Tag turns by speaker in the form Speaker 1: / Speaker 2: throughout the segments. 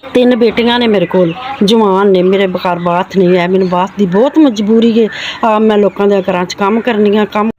Speaker 1: 3 बेटियां ने मेरे कोल, जवान ने, मेरे बकार बात नहीं है। मैनू बात की बहुत मजबूरी है। मैं लोगों के घरां च काम करनी आ, काम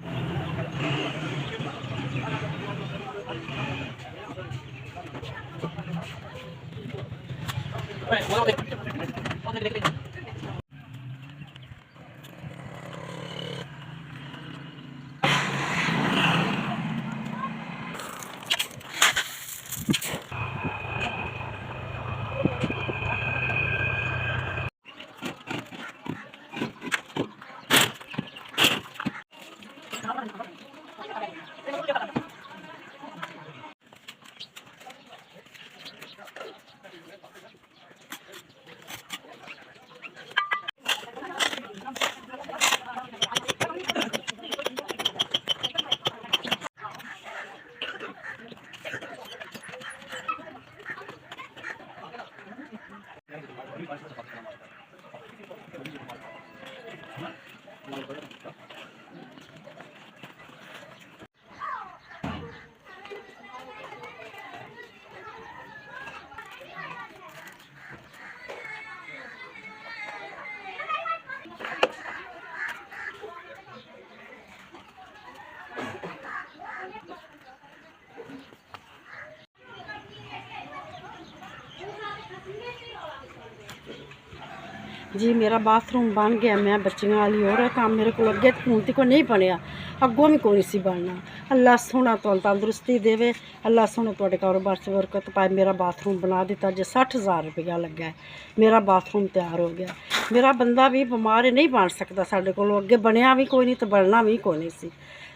Speaker 1: जी मेरा बाथरूम बन गया। मैं बच्चियां वाली औरत हाँ, मेरे को अगे हूँ तक नहीं बनया, अगों भी कोई सी बनना। अल्लाह सोहना तुहानू तंदुरुस्ती देवे, अल्लाह सोहना तुहाडे कारोबार च बरकत पाए। मेरा बाथरूम बना दिता जे 60,000 रुपया लगा है, मेरा बाथरूम तैयार हो गया। मेरा बंदा भी बीमार नहीं बन सकता, साडे कोलों अगे बनया भी कोई नहीं तो बनना भी कोई नहीं सी।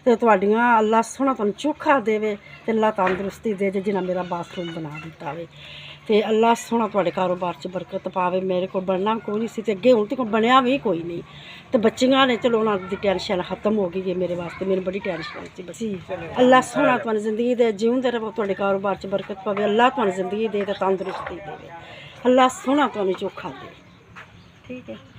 Speaker 1: ते तुहाडियां अल्लाह सोहना तुहानू चोखा देवे ते अल्लाह तंदुरुस्ती दे जिन्हें मेरा बाथरूम बना दिता वे। ते अल्लाह सोहना तुहाडे कारोबार च बरकत पावे। मेरे को बनना कोई नहीं सी ते अगे हुण तक बनया भी कोई नहीं। तो बच्चियां ने चलो उन्हां दी टेंशन खत्म हो गई है मेरे वास्ते, मेरी बड़ी टेंशन सी बसी। अल्लाह सोहना तुहानू जिंदगी दे, जीउंदे रहो, तुहाडे कारोबार च बरकत पावे। अल्लाह तुहानू जिंदगी दे ते तंदुरुस्ती देवे, अल्लाह सोहना तुहानू चोखा दे। ठीक है।